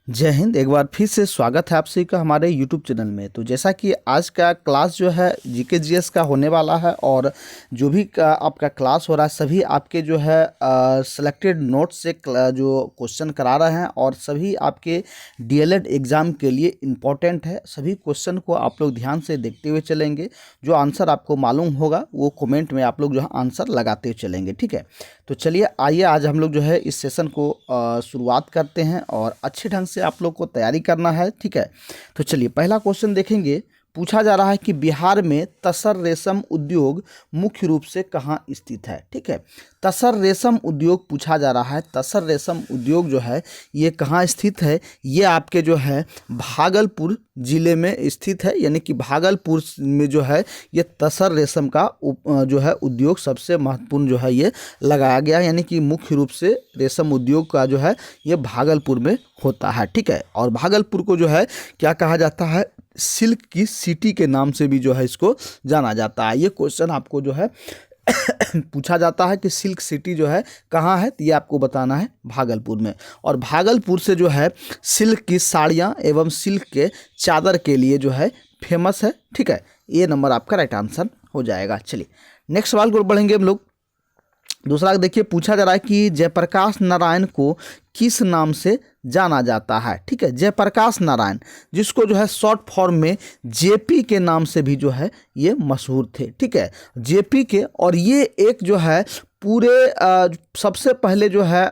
जय हिंद। एक बार फिर से स्वागत है आप सभी का हमारे YouTube चैनल में। तो जैसा कि आज का क्लास जो है जीके जीएस का होने वाला है और जो भी आपका क्लास हो रहा है सभी आपके जो है सिलेक्टेड नोट्स से जो क्वेश्चन करा रहे हैं और सभी आपके डीएलएड एग्ज़ाम के लिए इम्पोर्टेंट है। सभी क्वेश्चन को आप लोग ध्यान से देखते हुए चलेंगे। जो आंसर आपको मालूम होगा वो कमेंट में आप लोग जो है आंसर लगाते हुए चलेंगे, ठीक है। तो चलिए आइए आज हम लोग जो है इस सेशन को शुरुआत करते हैं और अच्छे ढंग से आप लोग को तैयारी करना है, ठीक है। तो चलिए पहला क्वेश्चन देखेंगे। पूछा जा रहा है कि बिहार में तसर रेशम उद्योग मुख्य रूप से कहाँ स्थित है, ठीक है। तसर रेशम उद्योग पूछा जा रहा है। तसर रेशम उद्योग जो है ये कहाँ स्थित है, ये आपके जो है भागलपुर ज़िले में स्थित है। यानी कि भागलपुर में जो है ये तसर रेशम का जो है उद्योग सबसे महत्वपूर्ण जो है ये लगाया गया है। यानी कि मुख्य रूप से रेशम उद्योग का जो है ये भागलपुर में होता है, ठीक है। और भागलपुर को जो है क्या कहा जाता है, सिल्क की सिटी के नाम से भी जो है इसको जाना जाता है। ये क्वेश्चन आपको जो है पूछा जाता है कि सिल्क सिटी जो है कहाँ है, तो ये आपको बताना है भागलपुर में। और भागलपुर से जो है सिल्क की साड़ियाँ एवं सिल्क के चादर के लिए जो है फेमस है, ठीक है। ये नंबर आपका राइट आंसर हो जाएगा। चलिए नेक्स्ट सवाल को बढ़ेंगे हम लोग। दूसरा देखिए, पूछा जा रहा है कि जयप्रकाश नारायण को किस नाम से जाना जाता है, ठीक है। जयप्रकाश नारायण, जिसको जो है शॉर्ट फॉर्म में जेपी के नाम से भी जो है ये मशहूर थे, ठीक है। जेपी के, और ये एक जो है पूरे सबसे पहले जो है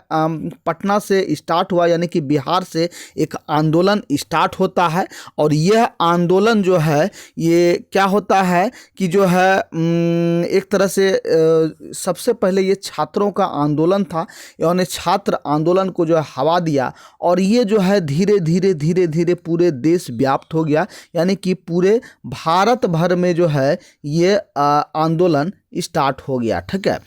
पटना से स्टार्ट हुआ। यानी कि बिहार से एक आंदोलन स्टार्ट होता है और यह आंदोलन जो है ये क्या होता है कि जो है एक तरह से सबसे पहले ये छात्रों का आंदोलन था। यानी छात्र आंदोलन को जो है हवा दिया और ये जो है धीरे धीरे धीरे धीरे पूरे देश व्याप्त हो गया। यानी कि पूरे भारत भर में जो है ये आंदोलन स्टार्ट हो गया, ठीक है।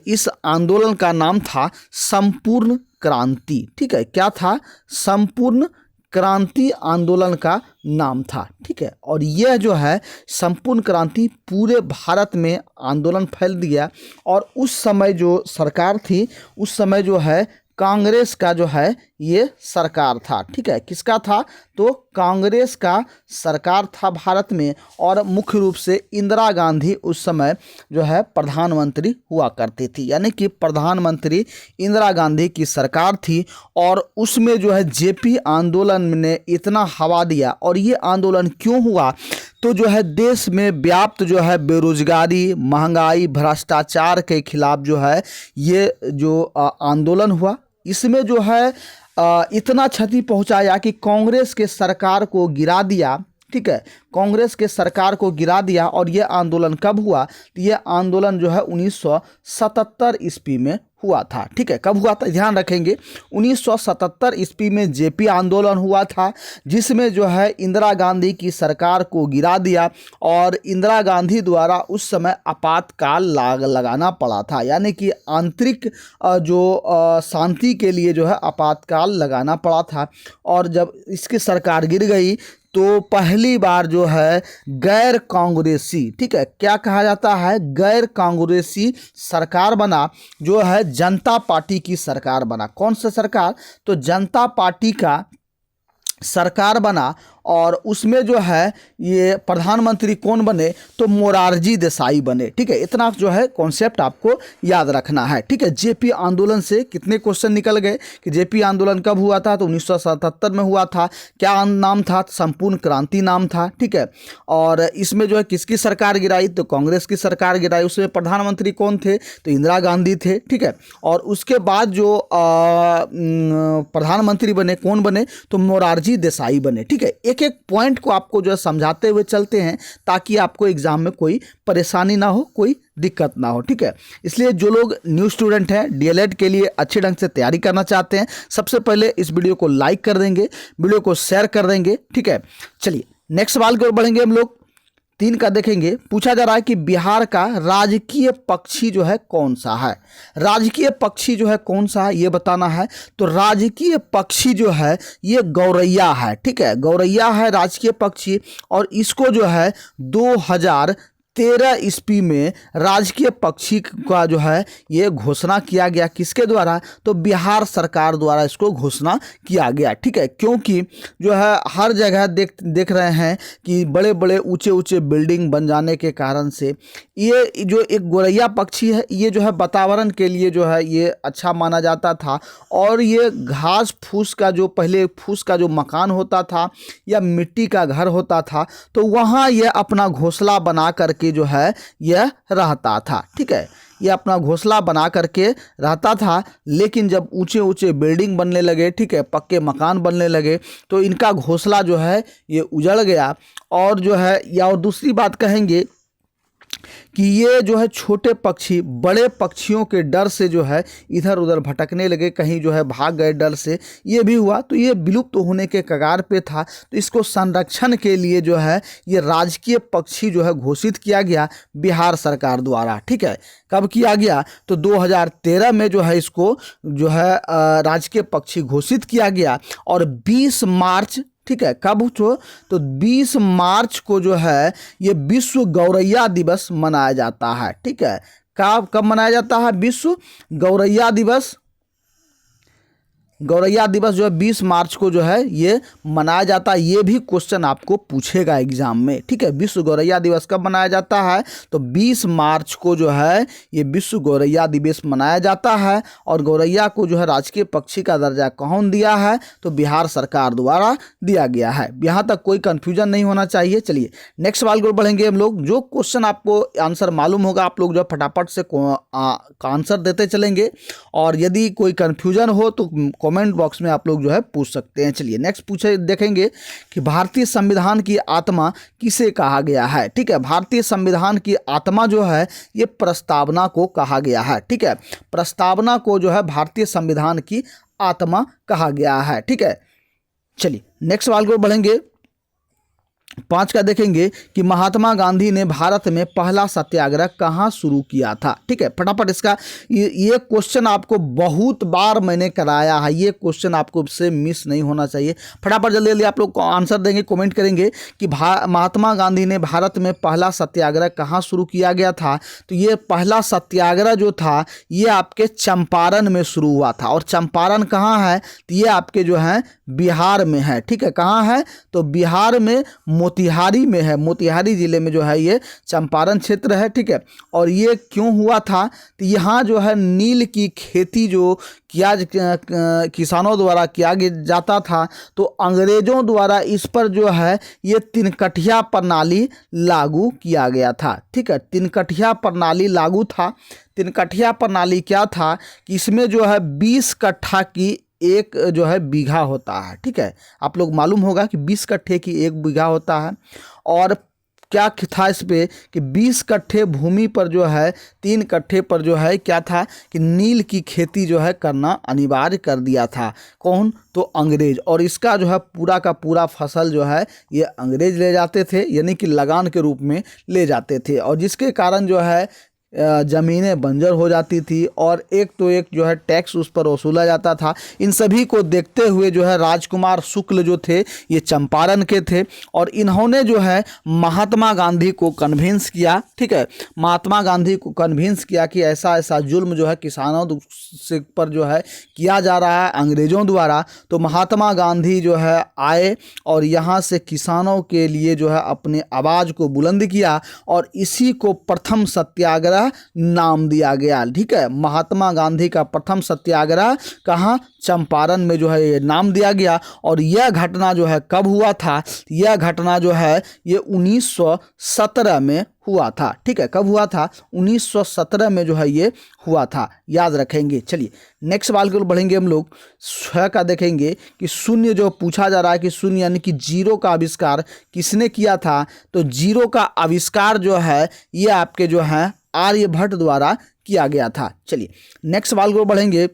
इस आंदोलन का नाम था संपूर्ण क्रांति, ठीक है। क्या था? संपूर्ण क्रांति आंदोलन का नाम था, ठीक है। और यह जो है संपूर्ण क्रांति पूरे भारत में आंदोलन फैल दिया। और उस समय जो सरकार थी, उस समय जो है कांग्रेस का जो है ये सरकार था, ठीक है। किसका था? तो कांग्रेस का सरकार था भारत में। और मुख्य रूप से इंदिरा गांधी उस समय जो है प्रधानमंत्री हुआ करती थी। यानी कि प्रधानमंत्री इंदिरा गांधी की सरकार थी और उसमें जो है जेपी आंदोलन ने इतना हवा दिया। और ये आंदोलन क्यों हुआ? तो जो है देश में व्याप्त जो है बेरोजगारी, महंगाई, भ्रष्टाचार के खिलाफ जो है ये जो आंदोलन हुआ, इसमें जो है इतना क्षति पहुंचाया कि कांग्रेस के सरकार को गिरा दिया, ठीक है। कांग्रेस के सरकार को गिरा दिया। और ये आंदोलन कब हुआ? तो ये आंदोलन जो है 1977 ईस्वी में हुआ था, ठीक है। कब हुआ था ध्यान रखेंगे, 1977 ईस्वी में जेपी आंदोलन हुआ था, जिसमें जो है इंदिरा गांधी की सरकार को गिरा दिया और इंदिरा गांधी द्वारा उस समय आपातकाल लगाना पड़ा था। यानी कि आंतरिक जो शांति के लिए जो है आपातकाल लगाना पड़ा था। और जब इसकी सरकार गिर गई तो पहली बार जो है गैर कांग्रेसी, ठीक है, क्या कहा जाता है, गैर कांग्रेसी सरकार बना, जो है जनता पार्टी की सरकार बना। कौन सा सरकार? तो जनता पार्टी का सरकार बना। और उसमें जो है ये प्रधानमंत्री कौन बने? तो मोरारजी देसाई बने, ठीक है। इतना जो है कॉन्सेप्ट आपको याद रखना है, ठीक है। जेपी आंदोलन से कितने क्वेश्चन निकल गए कि जेपी आंदोलन कब हुआ था? तो 1977 में हुआ था। क्या नाम था? संपूर्ण क्रांति नाम था, ठीक है। और इसमें जो है किसकी सरकार गिराई? तो कांग्रेस की सरकार गिराई। उसमें प्रधानमंत्री कौन थे? तो इंदिरा गांधी थे, ठीक है। और उसके बाद जो प्रधानमंत्री बने, कौन बने? तो मोरारजी देसाई बने, ठीक है। एक एक पॉइंट को आपको जो है समझाते हुए चलते हैं ताकि आपको एग्जाम में कोई परेशानी ना हो, कोई दिक्कत ना हो, ठीक है। इसलिए जो लोग न्यू स्टूडेंट हैं, डीएलएड के लिए अच्छे ढंग से तैयारी करना चाहते हैं, सबसे पहले इस वीडियो को लाइक कर देंगे, वीडियो को शेयर कर देंगे, ठीक है। चलिए नेक्स्ट सवाल की ओर बढ़ेंगे हम लोग। 3 का देखेंगे। पूछा जा रहा है कि बिहार का राजकीय पक्षी जो है कौन सा है? राजकीय पक्षी जो है कौन सा है ये बताना है। तो राजकीय पक्षी जो है ये गौरैया है, ठीक है। गौरैया है राजकीय पक्षी। और इसको जो है 2013 2013 ईस्वी में राजकीय पक्षी का जो है ये घोषणा किया गया। किसके द्वारा? तो बिहार सरकार द्वारा इसको घोषणा किया गया। ठीक है, क्योंकि जो है हर जगह देख रहे हैं कि बड़े बड़े ऊंचे ऊंचे बिल्डिंग बन जाने के कारण से ये जो एक गोरैया पक्षी है ये जो है वातावरण के लिए जो है ये अच्छा माना जाता था। और ये घास फूस का जो पहले फूस का जो मकान होता था या मिट्टी का घर होता था तो वहाँ ये अपना घोंसला बना करके जो है यह रहता था। ठीक है, ये अपना घोंसला बना करके रहता था। लेकिन जब ऊंचे ऊंचे बिल्डिंग बनने लगे, ठीक है, पक्के मकान बनने लगे तो इनका घोंसला जो है ये उजड़ गया। और जो है या और दूसरी बात कहेंगे कि ये जो है छोटे पक्षी बड़े पक्षियों के डर से जो है इधर उधर भटकने लगे, कहीं जो है भाग गए डर से, ये भी हुआ तो ये विलुप्त होने के कगार पे था। तो इसको संरक्षण के लिए जो है ये राजकीय पक्षी जो है घोषित किया गया बिहार सरकार द्वारा। ठीक है, कब किया गया? तो 2013 में जो है इसको जो है राजकीय पक्षी घोषित किया गया। और 20 मार्च, ठीक है, कब तो 20 मार्च को जो है ये विश्व गौरैया दिवस मनाया जाता है। ठीक है, कब मनाया जाता है? विश्व गौरैया दिवस। गौरैया दिवस जो है 20 मार्च को जो है ये मनाया जाता है। ये भी क्वेश्चन आपको पूछेगा एग्जाम में। ठीक है, विश्व गौरैया दिवस कब मनाया जाता है? तो 20 मार्च को जो है ये विश्व गौरैया दिवस मनाया जाता है। और गौरैया को जो है राजकीय पक्षी का दर्जा कौन दिया है? तो बिहार सरकार द्वारा दिया गया है। यहाँ तक कोई कन्फ्यूजन नहीं होना चाहिए। चलिए नेक्स्ट सवाल को बढ़ेंगे हम लोग। जो क्वेश्चन आपको आंसर मालूम होगा आप लोग जो फटाफट से आंसर देते चलेंगे। और यदि कोई कन्फ्यूजन हो तो कमेंट बॉक्स में आप लोग जो है पूछ सकते हैं। चलिए नेक्स्ट देखेंगे कि भारतीय संविधान की आत्मा किसे कहा गया है। ठीक है, भारतीय संविधान की आत्मा जो है ये प्रस्तावना को कहा गया है। ठीक है, प्रस्तावना को जो है भारतीय संविधान की आत्मा कहा गया है। ठीक है, चलिए नेक्स्ट सवाल को बढ़ेंगे। 5 का देखेंगे कि महात्मा गांधी ने भारत में पहला सत्याग्रह कहाँ शुरू किया था। ठीक है, फटाफट इसका ये क्वेश्चन आपको बहुत बार मैंने कराया है, ये क्वेश्चन आपको से मिस नहीं होना चाहिए। फटाफट जल्दी जल्दी आप लोग आंसर देंगे, कमेंट करेंगे कि महात्मा गांधी ने भारत में पहला सत्याग्रह कहाँ शुरू किया गया था। तो ये पहला सत्याग्रह जो था ये आपके चंपारण में शुरू हुआ था। और चंपारण कहाँ है? तो ये आपके जो है बिहार में है। ठीक है, कहाँ है? तो बिहार में मोतिहारी में है। मोतिहारी जिले में जो है ये चंपारण क्षेत्र है। ठीक है, और ये क्यों हुआ था? तो यहाँ जो है नील की खेती जो किसानों द्वारा किया जाता था तो अंग्रेजों द्वारा इस पर जो है ये तिनकठिया प्रणाली लागू किया गया था। ठीक है, तिनकठिया प्रणाली लागू था। तिनकठिया प्रणाली क्या था कि इसमें जो है 20 कट्ठा की एक जो है बीघा होता है। ठीक है, आप लोग मालूम होगा कि 20 कट्ठे की एक बीघा होता है। और क्या था इस पे कि 20 कट्ठे भूमि पर जो है 3 कट्ठे पर जो है क्या था कि नील की खेती जो है करना अनिवार्य कर दिया था। कौन? तो अंग्रेज। और इसका जो है पूरा का पूरा फसल जो है ये अंग्रेज ले जाते थे, यानी कि लगान के रूप में ले जाते थे। और जिसके कारण जो है ज़मीनें बंजर हो जाती थी और एक तो एक जो है टैक्स उस पर वसूला जाता था। इन सभी को देखते हुए जो है राजकुमार शुक्ल जो थे ये चंपारण के थे। और इन्होंने जो है महात्मा गांधी को कन्विंस किया। ठीक है, महात्मा गांधी को कन्विंस किया कि ऐसा ऐसा जुल्म जो है किसानों से पर जो है किया जा रहा है अंग्रेज़ों द्वारा। तो महात्मा गांधी जो है आए और यहाँ से किसानों के लिए जो है अपने आवाज़ को बुलंद किया और इसी को प्रथम सत्याग्रह नाम दिया गया। ठीक है, महात्मा गांधी का प्रथम सत्याग्रह कहाँ? चंपारण में जो है ये नाम दिया गया। और यह घटना जो है कब हुआ था? यह घटना जो है ये 1917 में हुआ था। ठीक है, कब हुआ था? 1917 में जो है ये हुआ था, याद रखेंगे। चलिए नेक्स्ट सवाल को बढ़ेंगे हम लोग। 6 का देखेंगे कि शून्य जो पूछा जा रहा है कि शून्य यानी कि जीरो का आविष्कार किसने किया था। तो जीरो का आविष्कार जो है ये आपके जो है आर्यभट्ट द्वारा किया गया था। चलिए नेक्स्ट सवाल को बढ़ेंगे।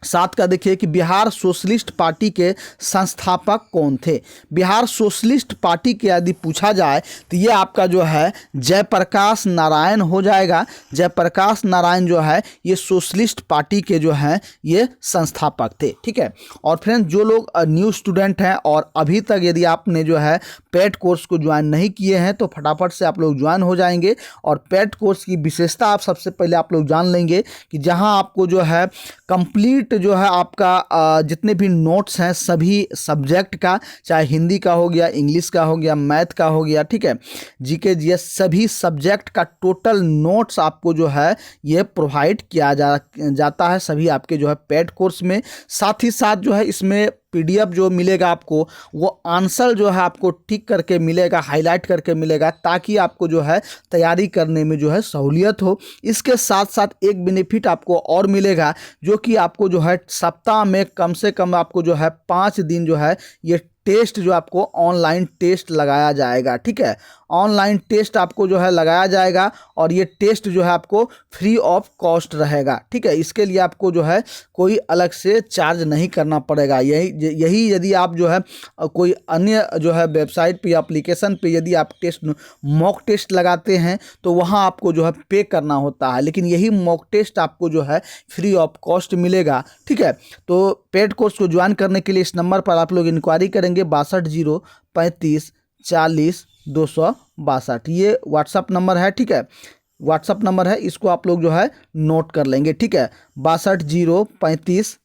7 का देखिए कि बिहार सोशलिस्ट पार्टी के संस्थापक कौन थे। बिहार सोशलिस्ट पार्टी के यदि पूछा जाए तो ये आपका जो है जयप्रकाश नारायण हो जाएगा। जयप्रकाश नारायण जो है ये सोशलिस्ट पार्टी के जो हैं ये संस्थापक थे। ठीक है, और फ्रेंड्स जो लोग न्यू स्टूडेंट हैं और अभी तक यदि आपने जो है पेड कोर्स को ज्वाइन नहीं किए हैं तो फटाफट से आप लोग ज्वाइन हो जाएंगे। और पेड कोर्स की विशेषता आप सबसे पहले आप लोग जान लेंगे कि जहां आपको जो है कंप्लीट जो है आपका जितने भी नोट्स हैं सभी सब्जेक्ट का, चाहे हिंदी का हो गया, इंग्लिश का हो गया, मैथ का हो गया, ठीक है, जीके जीएस सभी सब्जेक्ट का टोटल नोट्स आपको जो है ये प्रोवाइड किया जाता है सभी आपके जो है पेड कोर्स में। साथ ही साथ जो है इसमें पीडीएफ जो मिलेगा आपको वो आंसर जो है आपको टिक करके मिलेगा, हाईलाइट करके मिलेगा, ताकि आपको जो है तैयारी करने में जो है सहूलियत हो। इसके साथ साथ एक बेनिफिट आपको और मिलेगा, जो कि आपको जो है सप्ताह में कम से कम आपको जो है 5 दिन जो है ये टेस्ट जो आपको ऑनलाइन टेस्ट लगाया जाएगा, ठीक है, ऑनलाइन टेस्ट आपको जो है लगाया जाएगा और ये टेस्ट जो है आपको फ्री ऑफ कॉस्ट रहेगा, ठीक है। इसके लिए आपको जो है कोई अलग से चार्ज नहीं करना पड़ेगा। यही यदि आप जो है कोई अन्य जो है वेबसाइट पे, एप्लीकेशन पे यदि आप मॉक टेस्ट लगाते हैं तो वहाँ आपको जो है पे करना होता है, लेकिन यही मॉक टेस्ट आपको जो है फ्री ऑफ कॉस्ट मिलेगा, ठीक है। तो पेड कोर्स को ज्वाइन करने के लिए इस नंबर पर आप लोग इंक्वायरी करेंगे 62 035 40 262, ये व्हाट्सअप नंबर है, ठीक है, व्हाट्सअप नंबर है, इसको आप लोग जो है नोट कर लेंगे, ठीक है, 62 035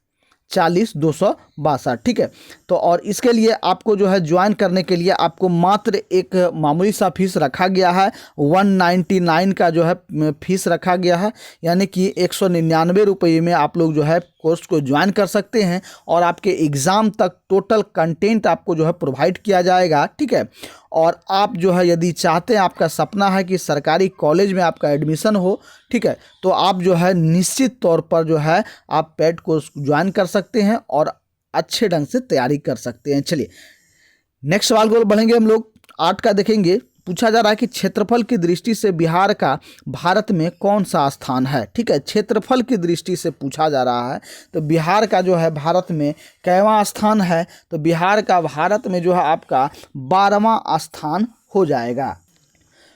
40 262, ठीक है। तो और इसके लिए आपको जो है ज्वाइन करने के लिए आपको मात्र एक मामूली सा फीस रखा गया है, 199 का जो है फीस रखा गया है, यानी कि 199 रुपये में आप लोग जो है कोर्स को ज्वाइन कर सकते हैं और आपके एग्ज़ाम तक टोटल कंटेंट आपको जो है प्रोवाइड किया जाएगा, ठीक है। और आप जो है यदि चाहते हैं, आपका सपना है कि सरकारी कॉलेज में आपका एडमिशन हो, ठीक है, तो आप जो है निश्चित तौर पर जो है आप पेड कोर्स ज्वाइन कर सकते हैं और अच्छे ढंग से तैयारी कर सकते हैं। चलिए नेक्स्ट सवाल को बढ़ेंगे हम लोग, 8 का देखेंगे। पूछा जा रहा है कि क्षेत्रफल की दृष्टि से बिहार का भारत में कौन सा स्थान है, ठीक है, क्षेत्रफल की दृष्टि से पूछा जा रहा है। तो बिहार का जो है भारत में कैवां स्थान है, तो बिहार का भारत में जो है आपका 12वां स्थान हो जाएगा।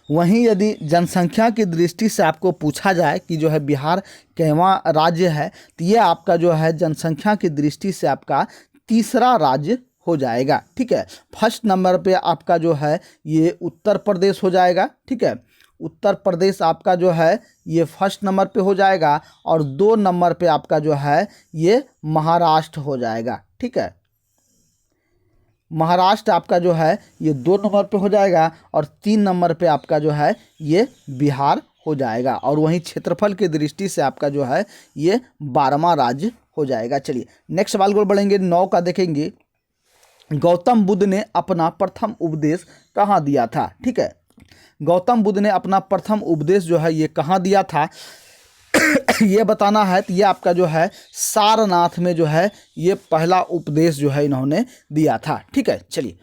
वहीं यदि जनसंख्या की दृष्टि से आपको पूछा जाए कि जो है बिहार कैवां राज्य है, तो ये आपका जो है जनसंख्या की दृष्टि से आपका तीसरा राज्य हो जाएगा, ठीक है। फर्स्ट नंबर पे आपका जो है ये उत्तर प्रदेश हो जाएगा, ठीक है, उत्तर प्रदेश आपका जो है ये फर्स्ट नंबर पे हो जाएगा और 2 नंबर पे आपका जो है ये महाराष्ट्र हो जाएगा, ठीक है, महाराष्ट्र आपका जो है ये 2 नंबर पे हो जाएगा और 3 नंबर पे आपका जो है ये बिहार हो जाएगा। और वहीं क्षेत्रफल की दृष्टि से आपका जो है ये 12वां राज्य हो जाएगा। चलिए नेक्स्ट सवाल को बढ़ेंगे, 9 का देखेंगे। गौतम बुद्ध ने अपना प्रथम उपदेश कहाँ दिया था, ठीक है, गौतम बुद्ध ने अपना प्रथम उपदेश जो है ये कहाँ दिया था ये बताना है। तो ये आपका जो है सारनाथ में जो है ये पहला उपदेश जो है इन्होंने दिया था, ठीक है। चलिए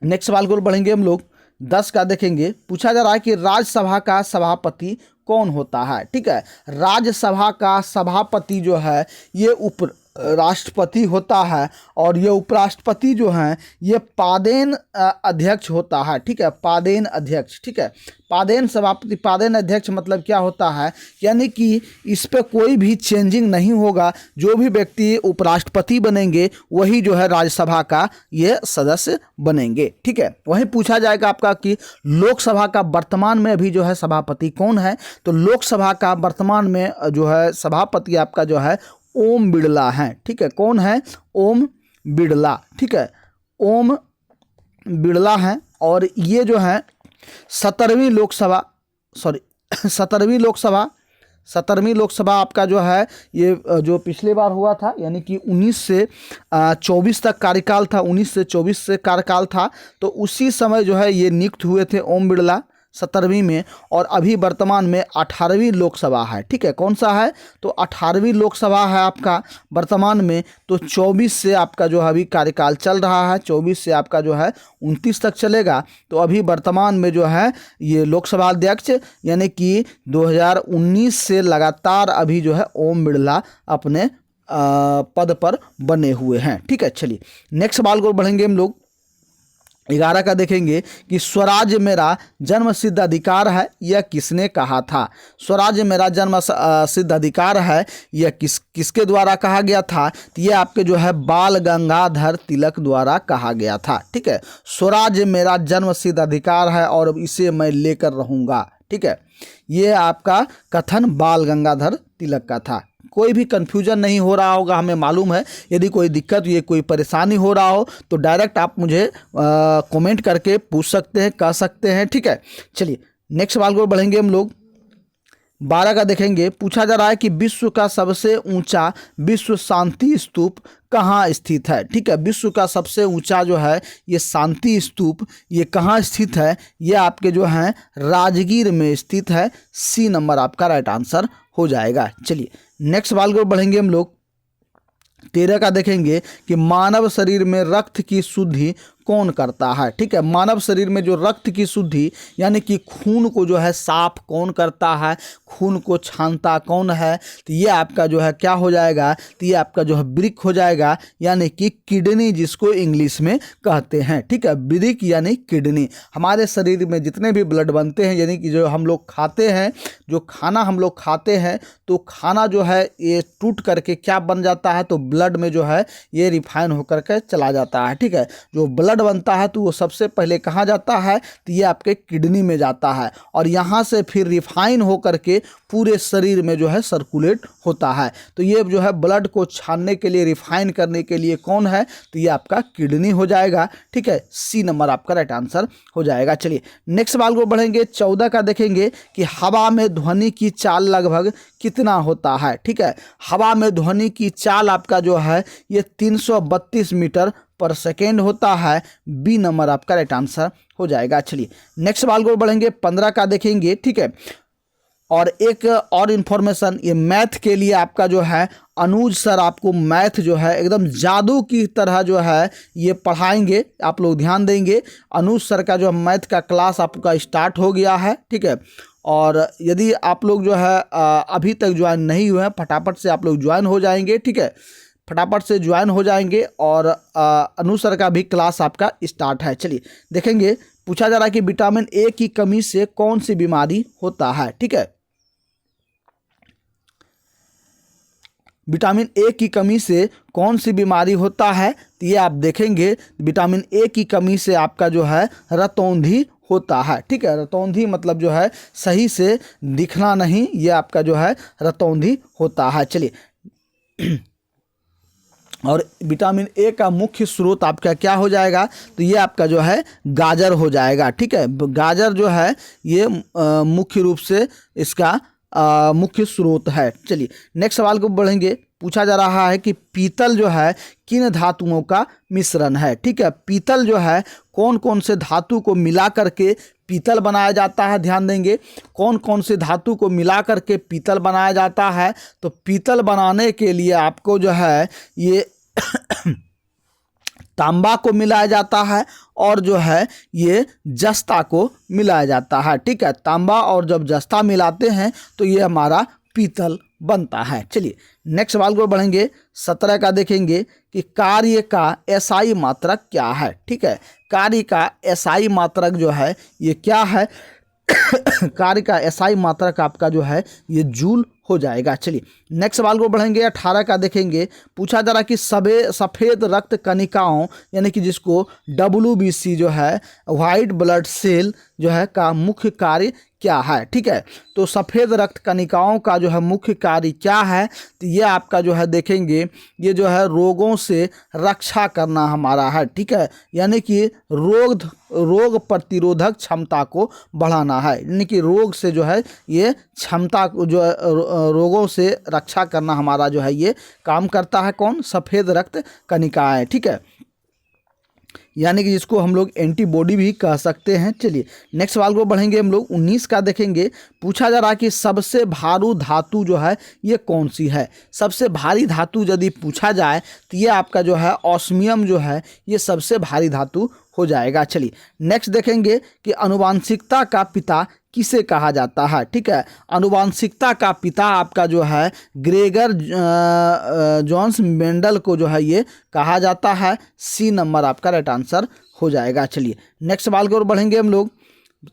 नेक्स्ट सवाल को बढ़ेंगे हम लोग, 10 का देखेंगे। पूछा जा रहा है कि राज्यसभा का सभापति कौन होता है, ठीक है, राज्यसभा का सभापति जो है ये राष्ट्रपति होता है और ये उपराष्ट्रपति जो हैं ये पादेन अध्यक्ष होता है, ठीक है, पादेन अध्यक्ष, ठीक है, पादेन सभापति, पादेन अध्यक्ष मतलब क्या होता है, यानी कि इस पे कोई भी चेंजिंग नहीं होगा, जो भी व्यक्ति उपराष्ट्रपति बनेंगे वही जो है राज्यसभा का ये सदस्य बनेंगे, ठीक है। वहीं पूछा जाएगा आपका कि लोकसभा का वर्तमान में अभी जो है सभापति कौन है, तो लोकसभा का वर्तमान में जो है सभापति आपका जो है ओम बिड़ला हैं, ठीक है, कौन है, ओम बिड़ला, ठीक है, ओम बिड़ला हैं। और ये जो है 17वीं लोकसभा आपका जो है ये जो पिछले बार हुआ था, यानी कि 19 से 24 तक कार्यकाल था, 19 से 24 से कार्यकाल था, तो उसी समय जो है ये नियुक्त हुए थे ओम बिड़ला 17वीं में। और अभी वर्तमान में 18वीं लोकसभा है, ठीक है, कौन सा है, तो 18वीं लोकसभा है आपका वर्तमान में। तो 24 से आपका जो अभी कार्यकाल चल रहा है, 24 से आपका जो है 29 तक चलेगा। तो अभी वर्तमान में जो है ये लोकसभा अध्यक्ष यानी कि 2019 से लगातार अभी जो है ओम बिड़ला अपने पद पर बने हुए हैं, ठीक है। चलिए नेक्स्ट सवाल को बढ़ेंगे हम लोग, 11 का देखेंगे कि स्वराज मेरा जन्मसिद्ध अधिकार है, यह किसने कहा था। स्वराज मेरा जन्म सिद्ध अधिकार है, यह किसके द्वारा कहा गया था। तो ये आपके जो है बाल गंगाधर तिलक द्वारा कहा गया था। ठीक है, स्वराज मेरा जन्म सिद्ध अधिकार है और इसे मैं लेकर रहूँगा। ठीक है, ये आपका कथन बाल गंगाधर तिलक का था। कोई भी कन्फ्यूजन नहीं हो रहा होगा, हमें मालूम है। यदि कोई दिक्कत, ये कोई परेशानी हो रहा हो तो डायरेक्ट आप मुझे कमेंट करके पूछ सकते हैं, कह सकते हैं। ठीक है, चलिए नेक्स्ट सवाल को बढ़ेंगे हम लोग। 12 का देखेंगे, पूछा जा रहा है कि विश्व का सबसे ऊंचा विश्व शांति स्तूप कहाँ स्थित है। ठीक है, विश्व का सबसे ऊंचा जो है ये शांति स्तूप, ये कहाँ स्थित है। ये आपके जो है राजगीर में स्थित है। सी नंबर आपका राइट आंसर हो जाएगा। चलिए नेक्स्ट सवाल को बढ़ेंगे हम लोग। 13 का देखेंगे कि मानव शरीर में रक्त की शुद्धि कौन करता है। ठीक है, मानव शरीर में जो रक्त की शुद्धि यानी कि खून को जो है साफ कौन करता है, खून को छानता कौन है। तो ये आपका जो है क्या हो जाएगा, तो ये आपका जो है ब्रिक हो जाएगा, यानी कि किडनी जिसको इंग्लिश में कहते हैं। ठीक है, ब्रिक यानी किडनी। हमारे शरीर में जितने भी ब्लड बनते हैं, यानी कि जो हम लोग खाते हैं, जो खाना हम लोग खाते हैं, तो खाना जो है ये टूट करके क्या बन जाता है, तो ब्लड में जो है ये रिफाइन होकर के चला जाता है। ठीक है, जो ब्लड बनता है तो वो सबसे पहले कहाँ जाता है, तो ये आपके किडनी में जाता है और यहाँ से फिर रिफाइन होकर के पूरे शरीर में जो है सर्कुलेट होता है। तो ये जो है ब्लड को छानने के लिए, रिफाइन करने के लिए कौन है, तो ये आपका किडनी हो जाएगा। ठीक है, सी नंबर आपका राइट आंसर हो जाएगा। चलिए नेक्स्ट सवाल को बढ़ेंगे। 14 का देखेंगे कि हवा में ध्वनि की चाल लगभग कितना होता है। ठीक है, हवा में ध्वनि की चाल आपका जो है ये 332 मीटर पर सेकेंड होता है। बी नंबर आपका राइट आंसर हो जाएगा। चलिए नेक्स्ट सवाल को बढ़ेंगे। 15 का देखेंगे। ठीक है, और एक और इन्फॉर्मेशन, ये मैथ के लिए आपका जो है अनुज सर आपको मैथ जो है एकदम जादू की तरह जो है ये पढ़ाएंगे, आप लोग ध्यान देंगे। अनुज सर का जो मैथ का क्लास आपका स्टार्ट हो गया है। ठीक है, और यदि आप लोग जो है अभी तक ज्वाइन नहीं हुए हैं, फटाफट से आप लोग ज्वाइन हो जाएंगे। ठीक है, फटाफट से ज्वाइन हो जाएंगे और अनुज सर का भी क्लास आपका स्टार्ट है। चलिए देखेंगे, पूछा जा रहा है कि विटामिन ए की कमी से कौन सी बीमारी होता है। ठीक है, विटामिन ए की कमी से कौन सी बीमारी होता है, तो ये आप देखेंगे विटामिन ए की कमी से आपका जो है रतौंधी होता है। ठीक है, रतौंधी मतलब जो है सही से दिखना नहीं, ये आपका जो है रतौंधी होता है। चलिए और विटामिन ए का मुख्य स्रोत आपका क्या हो जाएगा, तो ये आपका जो है गाजर हो जाएगा। ठीक है, गाजर जो है ये मुख्य रूप से इसका मुख्य स्रोत है। चलिए नेक्स्ट सवाल को बढ़ेंगे। पूछा जा रहा है कि पीतल जो है किन धातुओं का मिश्रण है। ठीक है, पीतल जो है कौन कौन से धातु को मिला करके पीतल बनाया जाता है। ध्यान देंगे, कौन कौन से धातु को मिला करके पीतल बनाया जाता है। तो पीतल बनाने के लिए आपको जो है ये तांबा को मिलाया जाता है और जो है ये जस्ता को मिलाया जाता है। ठीक है, तांबा और जब जस्ता मिलाते हैं तो ये हमारा पीतल बनता है। चलिए नेक्स्ट सवाल को बढ़ेंगे। 17 का देखेंगे कि कार्य का एसआई मात्रक क्या है। ठीक है, कार्य का एसआई मात्रक जो है ये क्या है कार्य का एसआई मात्रक आपका जो है ये जूल हो जाएगा। चलिए नेक्स्ट सवाल को बढ़ेंगे। 18 का देखेंगे। पूछा जा रहा कि सफ़ेद रक्त कणिकाओं यानी कि जिसको WBC जो है वाइट ब्लड सेल जो है का मुख्य कार्य क्या है। ठीक है, तो सफ़ेद रक्त कणिकाओं का जो है मुख्य कार्य क्या है, तो ये आपका जो है देखेंगे ये जो है रोगों से रक्षा करना हमारा है। ठीक है, यानी कि रोग प्रतिरोधक क्षमता को बढ़ाना है, यानी कि रोग से जो है ये क्षमता जो है रोगों से रक्षा करना हमारा जो है ये काम करता है। कौन, सफ़ेद रक्त कणिकाएँ। ठीक है, यानी कि जिसको हम लोग एंटीबॉडी भी कह सकते हैं। चलिए नेक्स्ट सवाल को बढ़ेंगे हम लोग। 19 का देखेंगे। पूछा जा रहा कि सबसे भारी धातु जो है ये कौन सी है। सबसे भारी धातु यदि पूछा जाए तो ये आपका जो है ऑस्मियम जो है ये सबसे भारी धातु हो जाएगा। चलिए नेक्स्ट देखेंगे कि आनुवांशिकता का पिता किसे कहा जाता है। ठीक है, आनुवांशिकता का पिता आपका जो है ग्रेगर जॉन्स मेंडल को जो है ये कहा जाता है। सी नंबर आपका राइट आंसर हो जाएगा। चलिए नेक्स्ट सवाल की ओर बढ़ेंगे हम लोग।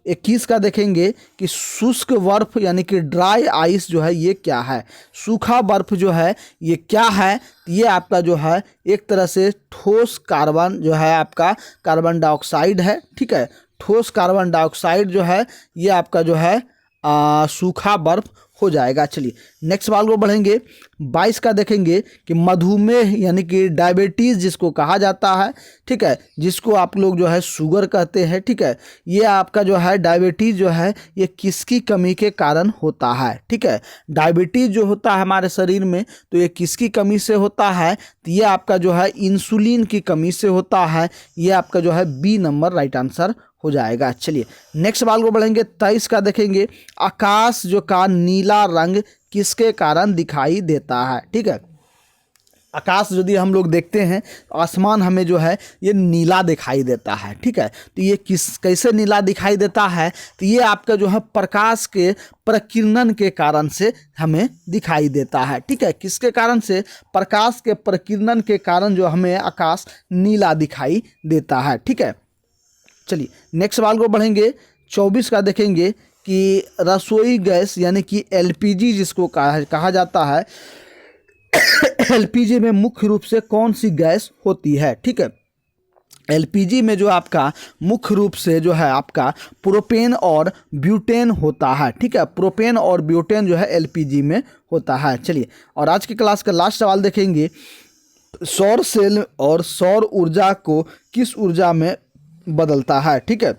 21 का देखेंगे कि शुष्क बर्फ यानी कि ड्राई आइस जो है ये क्या है। सूखा बर्फ जो है ये क्या है, ये आपका जो है एक तरह से ठोस कार्बन जो है आपका कार्बन डाइऑक्साइड है, ठीक है। ठोस कार्बन डाइऑक्साइड जो है ये आपका जो है सूखा बर्फ हो जाएगा। चलिए नेक्स्ट सवाल को बढ़ेंगे। 22 का देखेंगे कि मधुमेह यानी कि डायबिटीज़ जिसको कहा जाता है, ठीक है, जिसको आप लोग जो है शुगर कहते हैं, ठीक है, ये आपका जो है डायबिटीज़ जो है ये किसकी कमी के कारण होता है, ठीक है। डायबिटीज़ जो होता है हमारे शरीर में तो ये किसकी कमी से होता है, तो ये आपका जो है इंसुलिन की कमी से होता है। ये आपका जो है बी नंबर राइट आंसर हो जाएगा। चलिए नेक्स्ट सवाल को बढ़ेंगे। 23 का देखेंगे आकाश जो का नीला रंग किसके कारण दिखाई देता है, ठीक है। आकाश यदि हम लोग देखते हैं आसमान हमें जो है ये नीला दिखाई देता है, ठीक है। तो ये कैसे नीला दिखाई देता है, तो ये आपका जो है प्रकाश के प्रकीर्णन के कारण से हमें दिखाई देता है, ठीक है। किसके कारण से, प्रकाश के प्रकीर्णन के कारण जो हमें आकाश नीला दिखाई देता है, ठीक है। चलिए नेक्स्ट सवाल को बढ़ेंगे। 24 का देखेंगे कि रसोई गैस यानी कि एलपीजी जिसको कहा जाता है एलपीजी में मुख्य रूप से कौन सी गैस होती है, ठीक है। एलपीजी में जो आपका मुख्य रूप से जो है आपका प्रोपेन और ब्यूटेन होता है, ठीक है। प्रोपेन और ब्यूटेन जो है एलपीजी में होता है। चलिए और आज की क्लास का लास्ट सवाल देखेंगे। सौर सेल और सौर ऊर्जा को किस ऊर्जा में बदलता है, ठीक है।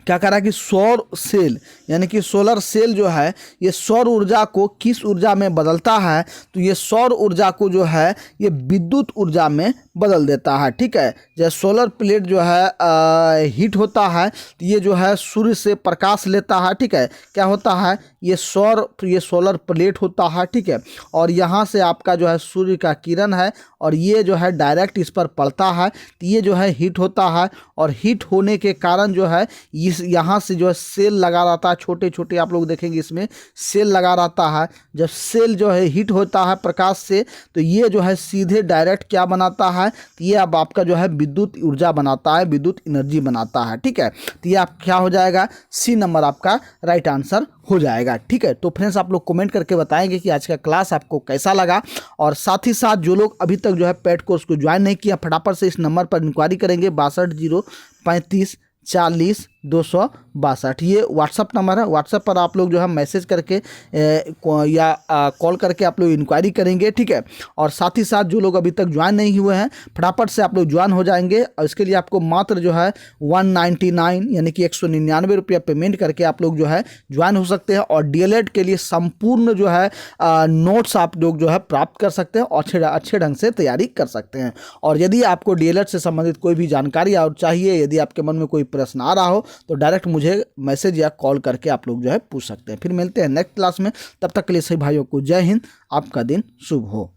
क्या कह रहा है कि सौर सेल यानी कि सोलर सेल जो है ये सौर ऊर्जा को किस ऊर्जा में बदलता है, तो ये सौर ऊर्जा को जो है ये विद्युत ऊर्जा में बदल देता है, ठीक है। जैसे सोलर प्लेट जो है हीट होता है तो ये जो है सूर्य से प्रकाश लेता है, ठीक है। क्या होता है, ये सोलर प्लेट होता है, ठीक है। और यहाँ से आपका जो है सूर्य का किरण है और ये जो है डायरेक्ट इस पर पड़ता है तो ये जो है हीट होता है। और हीट होने के कारण जो है इस यहाँ से जो है सेल लगा रहता है, छोटे छोटे आप लोग देखेंगे इसमें सेल लगा रहता है। जब सेल जो है हीट होता है प्रकाश से तो ये जो है सीधे डायरेक्ट क्या बनाता है, तो ये अब आपका जो है विद्युत ऊर्जा बनाता है, विद्युत एनर्जी बनाता है, ठीक है। तो ये आप क्या हो जाएगा, सी नंबर आपका राइट आंसर हो जाएगा, ठीक है। तो फ्रेंड्स आप लोग कमेंट करके बताएंगे कि आज का क्लास आपको कैसा लगा। और साथ ही साथ जो लोग अभी तक जो है पेड कोर्स को ज्वाइन नहीं किया फटाफट से इस नंबर पर इंक्वायरी करेंगे 62 035 40 262। ये व्हाट्सअप नंबर है, व्हाट्सअप पर आप लोग जो है मैसेज करके या कॉल करके आप लोग इंक्वायरी करेंगे, ठीक है। और साथ ही साथ जो लोग अभी तक ज्वाइन नहीं हुए हैं फटाफट से आप लोग ज्वाइन हो जाएंगे। और इसके लिए आपको मात्र जो है 199 यानी कि 199 रुपया पेमेंट करके आप लोग जो है ज्वाइन हो सकते हैं। और डीएलएड के लिए संपूर्ण जो है नोट्स आप लोग जो है प्राप्त कर सकते हैं और अच्छे ढंग से तैयारी कर सकते हैं। और यदि आपको डीएलएड से संबंधित कोई भी जानकारी और चाहिए, यदि आपके मन में कोई प्रश्न आ रहा हो तो डायरेक्ट मुझे मैसेज या कॉल करके आप लोग जो है पूछ सकते हैं। फिर मिलते हैं नेक्स्ट क्लास में, तब तक के लिए सभी भाइयों को जय हिंद, आपका दिन शुभ हो।